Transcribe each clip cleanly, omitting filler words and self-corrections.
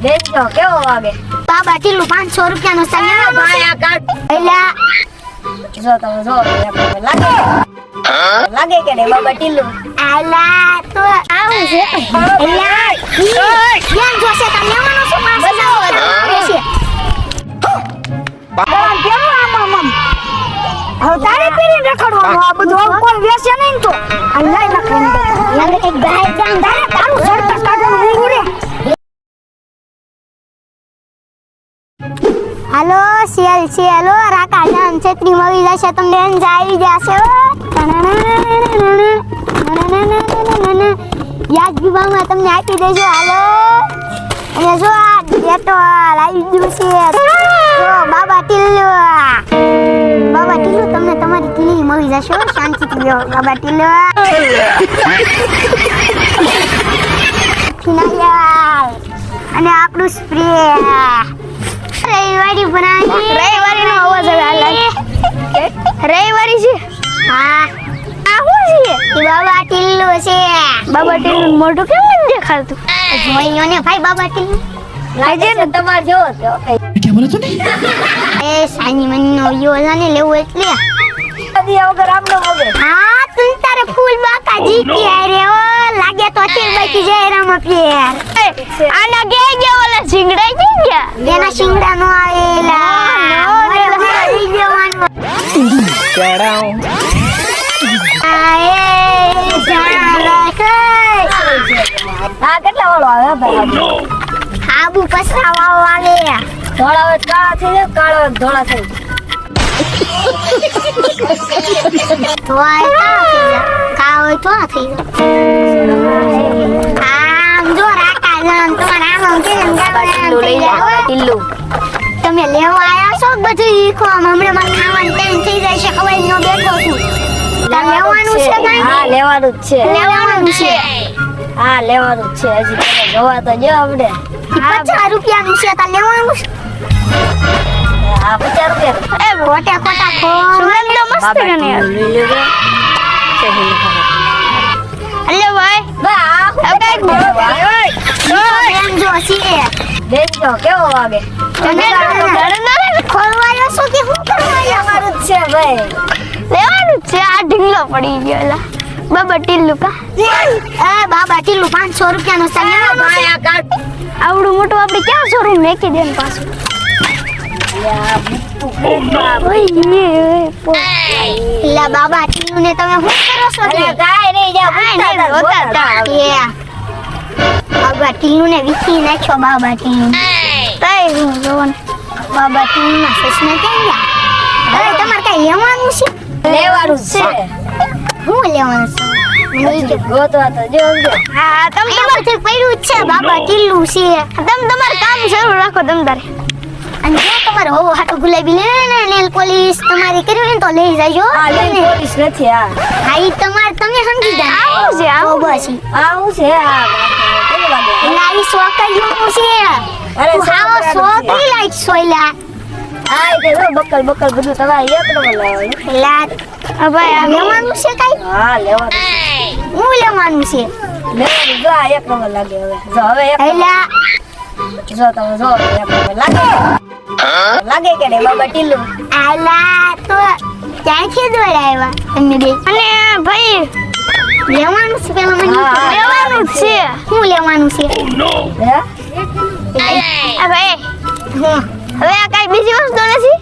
બેનજો કેવો વાગે બાબા ટીલું 500 રૂપિયાનો સામાન ભાયા કાટ એલા જો તમે જો લાગે કે ને બાબા ટીલું આલા તો આવું છે એલા બેન જોશે તને લેવાનો શું માસ છે બાબા કેમ આમ હવે તારે પીરીને રખડવાનું આ બધું કોઈ વેસે નહીં તો આ લઈ નાખવાનું લાગે એક ગાય ગામ તારું સડતા કાઢવાનું ઊંઘું રે હાલો સેલ સેલો રાકા જાન છેત્રી મળી જશે તમને અંજા આવી જશે યાદ વિભાગમાં તમને આપી દેજો હાલો અને જો આ ડેટો લાવી ગયું છે જો બાબા ટીલ્લુ તમને તમારી ટીલી મળી જશે શાંતિથી બેહો બાબા ટીલ્લુ ફિનાલ અને આપણું સ્પ્રે રવિવારી બનાવી રવિવારીનો અવાજ આવે રવિવારી છે હા આ શું છે એ બાબા ટીલ્લુ છે બાબા ટીલ્લુ મોઢું કેમ નથી દેખાતું જોઈયો ને ભાઈ બાબા ટીલ્લુ લાગે છે તમાર જેવો છે क्या बोला तूने એ સાની મનનો યોજાને લેવું એટલે આદી વગર આમનો વગર હા તું તારે ફૂલ બાકા જીતી આરે ઓ લાગે તો અચીર બાકી જાય રામ ફેર આના ગે ઓલા સિંગડા જી ગયા એના સિંગડા નો આવેલા મોરે લઈ જવાનું चढ़ाओ આએ જારા હા કેટલા વાળો આવે ભાઈ આબુ પસરાવા વાગે ધોળા હોય કાળા થઈ જાય કાળા ધોળા થઈ ધોય કા હોય તો થઈ આમ જો રાકા જાન તમારા આમ કેમ ગાવાનું લઈ જાવ ટીલ્લુ તમે લેવા આયા છો બધું ઈખો હમણાં મને ખાવાનું ટાઈમ થઈ જાય છે ખવાઈ નો બેઠો છું લેવાનું છે કાઈ હા લેવાનું જ છે લેવાનું છે હા લેવાનું જ છે હજી તમે જોવા તો જો આપણે 50 રૂપિયાનું છે તા લેવાનું છે હા 50 રૂપિયા એ મોટા કોટા ખો સુગંધ મસ્ત છે ને અલે ભાઈ બા હવે એક બેન જો છે બેનજો કેવો વાગે ખોલવાયો છો કે હું કરવાયો લેવાનું જ છે ભાઈ લેવાનું છે આ ઢીંગલો પડી ગયો બાબા ટીલ્લુ કા એ બાબા ટીલ્લુ 500 રૂપિયાનો સામાન ભાયા કાટ આવડું મોટું આપણે ક્યાં શોરૂમ મેકી દેન પાછું લા બાબા ટીલ્લુ ને તમે શું કરો છો અરે કાઈ નહીં જા બાબા ટીલ્લુ ને વિકી નાખ્યો બાબા ટીલ્લુ તઈ હું જોવાનું બાબા ટીલ્લુ ના સસને કેમ ગયા અરે તમારે કઈ લેવાનું છે લેવાનું જ છે હું લેવાનું છે મને ગોતવા તો જો હા તમ તમારે પડ્યું જ છે બાબા ટીલ્લુ છે તમ તમારું કામ શરૂ રાખો તમ તારે અને જો તમારે હો હાટો ગુલાબી લે ને નેલ પોલિશ તમારી કર્યું ને તો લઈ જાજો આ લઈને પોલીસ નથી આ હા ઈ તમારે તમે સમજી જા આવું છે આવું બસ આવું છે આ કેવું લાગે લાઈ સોકલ્યું છે અરે હાવો સોકરી લાઈટ સોયલા આ તે જો બકલ બધું તમારે એક નંબર લાવવાનું લા હવે આ લેવાનું છે કઈ હા લેવાનું હું લેવાનું છે લેવાનું જો આ એક નંબર લાગે હવે જો હવે એક એલા જો તમે જો એક નંબર લાગે કે ને બાબા ટીલ્લુ આલા તો ક્યાંથી દોડાવ્યા તમે બે અને ભાઈ લેવાનું છે પેલા મને હા, લેવાનું છે હું લેવાનું છે હે આ ભાઈ હવે આ કઈ બીજી વસ્તુ નથી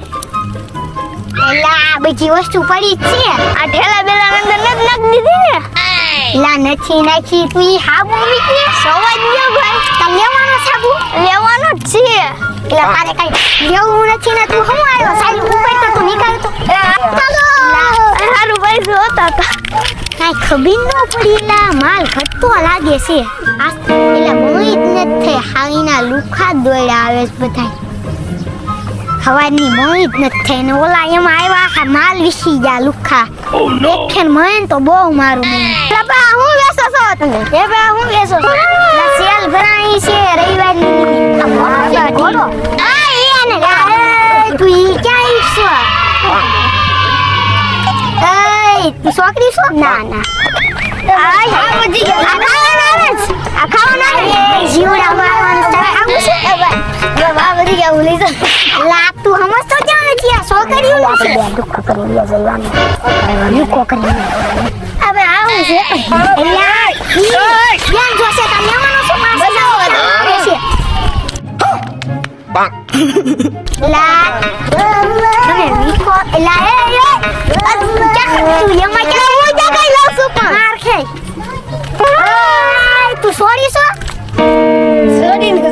એલા બીજી વસ્તુ પડી જ છે આ ઠેલા બેલા અંદર નથી નાખી દીધી ને લા નથી નાખી તું ઈ હાબુ મીકી સવાજ લ્યો ભાઈ તા લેવાનો સાબુ લેવાનો જ છે એટલે તારે કઈ લેવું નથી ને તું હું આવ્યો સાલું ઉપર તો તું નીકળ તો ચાલો હારું પૈસો હતા તા કઈ ખબર ન પડી એલા માલ ઘટતો લાગે છે આ એટલે મોઈ જ નથી હાવીના લુખા દોડ્યા આવે છે બધાય હવાની મોઈ જ નથી ને ઓલા એમાં આવ્યા આખા માલ વિસી ગયા લુખા દેખે મન તો બહુ મારું મન બાપા હું વેસો છો તમે એ બા હું વેસો છો લા સેલ ભરાઈ છે રવિવારની આ બોલો આ એને તું ઈ ક્યાં ઈસો એ તું છોકરી છો ના આ બધી કયું આપણે બે દુઃખ કરી લઈએ જવાનું લુકો કરી હવે આવું છે એલા બેન જોશે તા લેવાનો શું પાસ આવે છે લા તમે વીકો એલા એ તું લેમાં કે હું જા કઈ લાવ છું પણ માર ખે તું સોરી છો સોરી ન છે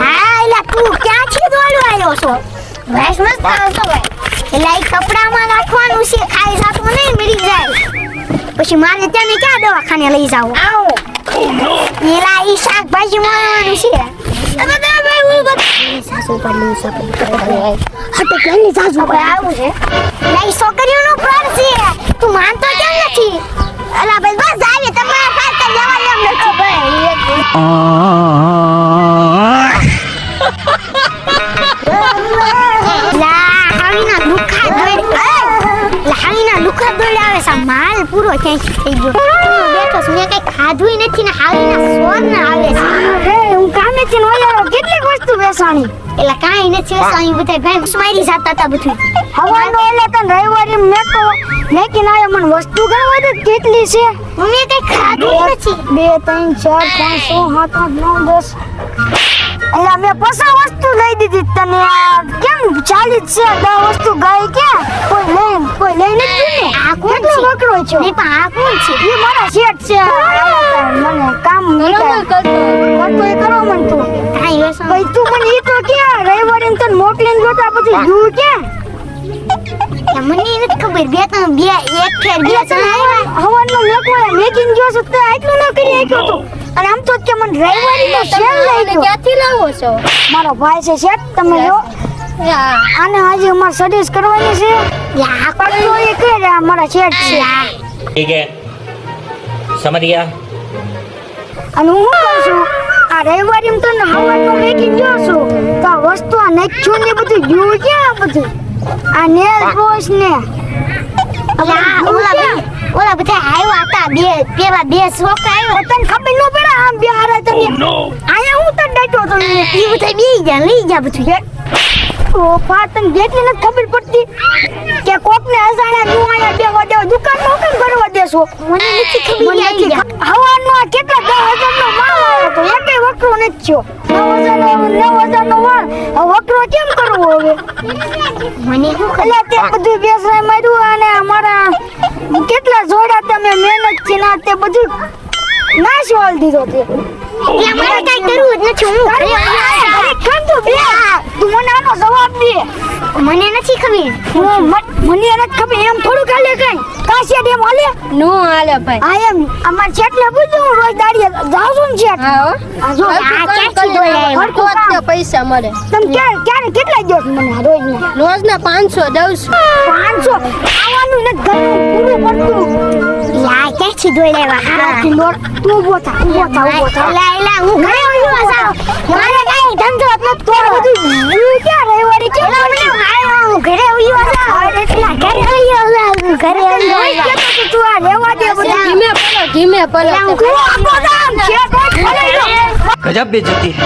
હા એલા તું ક્યાં થી દોડવા આવ્યો છો બસ મસ્ત આવતો ભાઈ એલા એ કપડામાં નાખવાનું છે ખાઈ જાતું નહીં મરી જાય પછી મારે ત્યાં ક્યાં દવાખાને લઈ જાવ આવો એલા ઈ શાકભાજી મળવાનું છે તમે ભાઈ હું બત સાસુ પડલું સપન હતે કેની સાસુ પર આવું છે લઈ છોકરીઓનો પ્રાણ છે તું માનતો કેમ નથી અલા બસ બસ આવી તમારા પાસે લેવા એમ નથી ભાઈ લાવીના લુખા દોડ આવે છે માલ પૂરો ક્યાંય થઈ ગયો બેઠો છું મેં કઈ ખાધું નથી ને હાવીના સ્વર ના આવે છે હું કામે થી નોયારો કેટલીક વસ્તુ વેસાણી એટલે કાઈ નથી વેસાણી બધાય ભાઈ સ્માઈલી જાતા હતા બધું હવાનો એટલે તન રવિવારે મેકો મેકી નાયો મને વસ્તુ ગણવા દે કેટલી છે મેં કઈ ખાધું નથી 2 3 4 5 6 7 8 9 10 એટલે મેં પસા વસ્તુ લઈ દીધી તને કેમ ચાલી છે 10 વસ્તુ ગઈ કે કોઈ લઈને જ ને આ કેટલો વકરો છો ને પણ આ કોણ છે એ મારા શેઠ છે મને કામ કરતો એ કરો મન તું કાઈ વેસો ભાઈ તું મને ઈ તો કે રવિવારે તને મોકલીને જોતા પછી જુ કે મને નથી ખબર બે એક ફેર બે આવ્યા હવાનો મેકો મેકિંગ જો સત્તે આટલું ન કરી આક્યો તો અને આમ તો કે મને રવિવારે તો શેર લઈ ગયો ક્યાંથી લાવો છો મારો ભાઈ છે શેઠ તમે જો આને આજે અમાર સર્વિસ કરવાની છે યા કરતો એ કે મારા શેઠ છે ठीक है समझ गया અને હું કહું છું આ રવિવારે તો હવાનો મેકિંગ જો છું તો આ વસ્તુ આ નખ્યું ને બધું ગયું ક્યાં બધું આ નેલ પોશ ને ઓલા બધા આવ્યા હતા પેલા બે છોકરા આવ્યા તને ખબર ન પડે આમ બે હારા તમે આયા હું તને ડટો તો ઈ બધા બી ગયા લઈ ગયા બધું ઓ પાતન જેટલી ન ખબર પડતી કે કોકને અજાણ્યા નું આયા બે વડે દુકાન નો કેમ કરવા દેશો મને નથી ખબર હવાનો કેટલા 10,000 નો માલ આવ્યો તો એકે વકરો નથી થયો 9,000 નો માલ વકરો કેમ કરવો હવે મને શું ખબર તે બધું બેસરાય માર્યું અને અમારા કેટલા જોડા તમે મહેનત થી ના તે બધું નાશ વાળ દીધો તે અમારે કઈ કરવું જ નથી હું ઘરે ખાંતો બે તું મને આનો જવાબ દે મને નથી ખબર મને નથી ખબર એમ થોડું કાલે કઈ કાશિયા ડેમ હાલે નો હાલે ભાઈ આ એમ અમાર છેટલે પૂછું રોજ દાડીએ જાવ છું ને છેટ હા આ જો આ ક્યાંથી દોડાય કોતે પૈસા મળે તમે ક્યારે કેટલા દો છો મને રોજના રોજના 500 દઉં છું 500 આવવાનું ને ઘરનું પૂરું પડતું યા ક્યાંથી દોડાય હાથી દોડ તું ઉભો થા લાઈલા હું ઘરે આવ્યો જાવ મારે કઈ ધંધો ન તો બધું હું ક્યાં રવિવારે કેમ હું ઘરે આવ્યો જાવ એટલા ઘરે આવ્યો ઘરે આવ્યો તું આ રેવા દે બધા ધીમે પડો તું આખો દામ છે गजब बेइज्जती है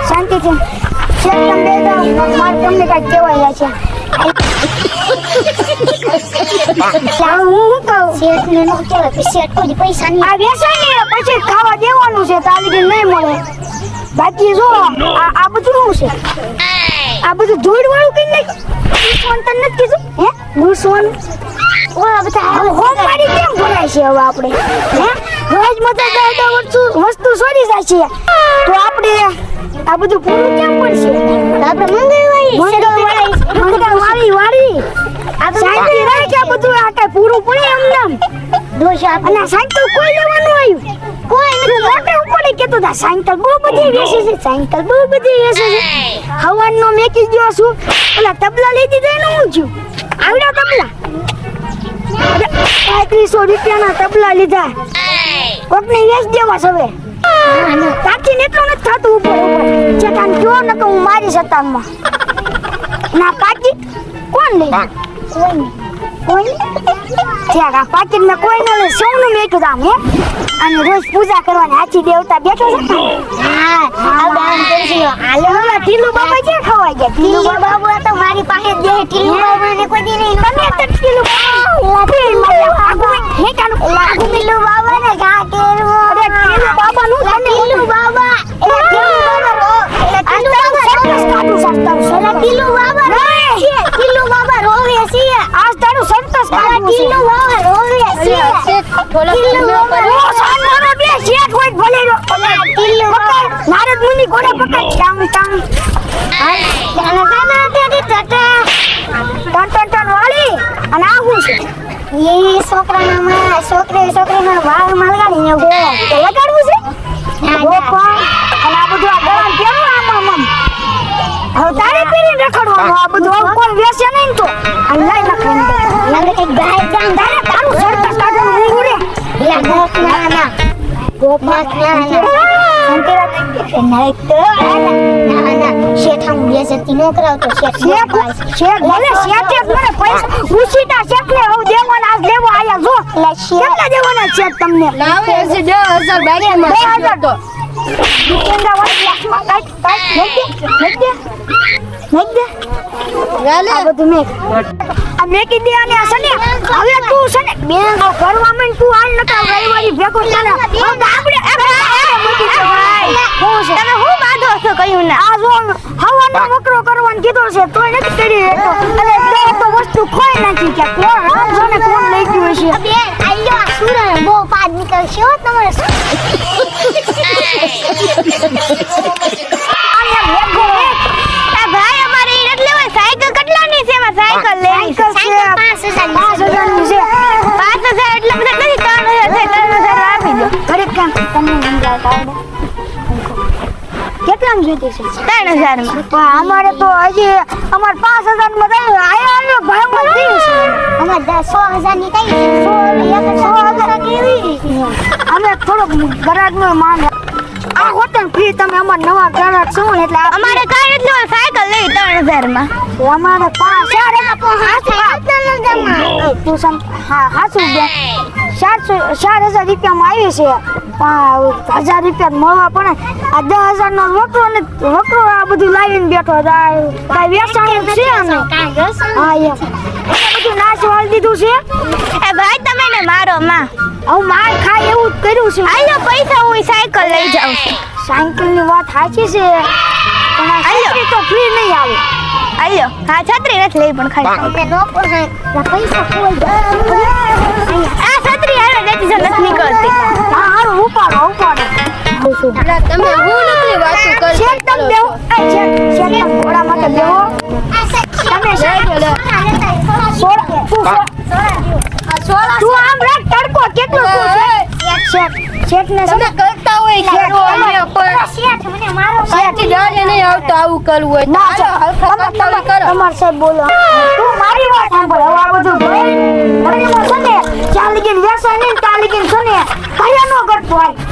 શાંતિ છે તમને કઈ કહેવાય છે પૈસા પછી ખાવા દેવાનું છે તાલી નહીં મળે બાકી જો આ બધું શું છે આ બધું ધૂળ વાળું કઈ નહીં સોન તને નથી કીધું હે હું સોન ઓલા બધા હોમ મારી કેમ ભરાય છે હવે આપણે હે રોજ મતે 10 વસ્તુ છોડી જાય છે તો આપણે આ બધું પૂરું કેમ પડશે આપણે મંગળવારી સાયકલ રહે કે બધું આ કઈ પૂરું પડે એમ દોશા અને સાયકલ કોઈ લેવાનું આવ્યું કોઈ નથી મોટે ઉપર કેતો તા સાયકલ બહુ બધી વેચે છે હવાનો મેકી ગયો છું ઓલા તબલા લઈ દીધા એનું હું છું આવડા તબલા 3500 રૂપિયાના તબલા લીધા કોકને વેચ દેવા સવે કાકી ને એટલું નથી થતું ઉપર ચટાન કયો ન તો હું મારી સતામાં ના પાકી કોણ લે કોઈ ત્યાં આ પાકીટ મેં કોઈ ન લે સોનું મેકું દામ હે અને રોજ પૂજા કરવાની હાચી દેવતા બેઠો છે હા આ દાન કરશી હાલો હવે ટીલુ બાબા ક્યાં ખવાઈ ગયા ટીલુ બાબા તો મારી પાસે જ દે ટીલુ બાબા ને કોઈ દી નહીં તમે તો ટીલુ બાબા હે કાનું લાગુ ટીલુ બાબા ને ગા કેરવો અરે ટીલુ બાબા નું ટીલુ બાબા ટીલુ બાબા ટીલુ બાબા ટીલુ બાબા રોવે છે આજ તારું સંતોષ કાઢું ટીલુ બાબા રોવે છે ટીલુ બાબા રો સાનો બે શેઠ હોય ભલે રો ટીલુ બાબા નારદ મુનિ કોને પકડ ટામ ટામ ગાના ગાના તેડી ટટા ટન વાળી અને આવું છે એ છોકરાના છોકરીનો વાળ મલગાડી ને તો લગાડવું છે ઓ કોણ અને આ બધું આ ગળામાં કેવું આમ હવે તારે પીરીને રખડવાનું આ બધું કોઈ વેસે નહીં તો આ લઈ લખવાનું લાગે એક ગાય ગામ તારે તારું સરકસ કાઢવાનું હું રે લા ગોપ ના ગોપાક ના નહીં તો ના શેઠા મુલે જતી નો કરાવતો શેઠ ભલે શેઠે મને પૈસા ઉસીતા શેઠને હવે દેવાનો આજ લેવો આયા જો લા શેઠ કેટલા દેવાના શેઠ તમને લાવે છે 10000 બારીમાં 2000 તો દુકાનદાર વાળા મેક ગાલે આ બધું મેક આ મેકી દે અને આ સને હવે તું સને બે ભરવા માં તું હાલ નકા રવિવારી ભેગો થને હવે આપણે મૂકી દે ભાઈ હું છે તમે હું બાંધો છો કયું ને આ જો હવાનો વકરો કરવાનું કીધો છે તોય નથી કરી રહેતો અને બે તો વસ્તુ ખોઈ નાખી કે કોણ રામજો ને કોણ લઈ ગયું છે બે આલ્યો આ સુરન બહુ પાદ નીકળશે હો તમારે ભાઈ અમારે ઈ એટલે હોય સાયકલ કેટલાની છે એમાં સાયકલ લે સાયકલ 5000 ની છે 5000 એટલે બધા નથી 3000 આપી દો ઘરે કામ તમને સમજાવતા આવડે કેટલામાં જોતી છે 3000 માં અમારે તો હજી અમાર 5000 માં થાય આયો ભાઈ માં દીવ છે અમાર 100,000 ની કઈ 100,000 કેવી અમે થોડોક ગરાજ નો માન આ હોટલ ફ્રી તમે અમાર નવા ગ્રાહક છો એટલે અમારે કઈ એટલે સાયકલ લઈ 3000 માં અમારે 5000 તું સમ હા હાસુ દે 4000 રૂપિયામાં આવી છે 1000 રૂપિયા મળવા પણ આ 10000 નો વકરો આ બધું લાવીને બેઠો કઈ વેચાણ છે અમે હા એમ બધું નાશ વાળી દીધું છે એ ભાઈ તમે ને મારો માં હું માર ખાય એવું જ કર્યું છે આયો પૈસા હું સાયકલ લઈ જાઉં છું સાયકલ ની વાત સાચી છે પણ આ છત્રી તો ફ્રી નહીં આવે આયો હા છત્રી નથી લઈ પણ ખાઈ તમને નો પોસાય પૈસા કોઈ આ છત્રી હાલે નથી જ નથી નીકળતી હા હારું ઉપાડો તમે હું નકલી વાતો કરી છે તમે બેહો છે ઘોડા માટે બેહો તમે તું આમ રાખ તડકો કેટલો શેઠ ને તમે કરતા હોય ઘરો અમે પણ શેઠ મને મારો સાચી જાણે નહીં આવતો આવું કરવું હોય ના તો હલકા કરતા કરો તમાર સાહેબ બોલો તું મારી વાત સાંભળ હવે આ બધું ભાઈ મને છે ને ચાલીગીન વેસા નહીં ચાલીગીન છે ને કયા નો કરતો હોય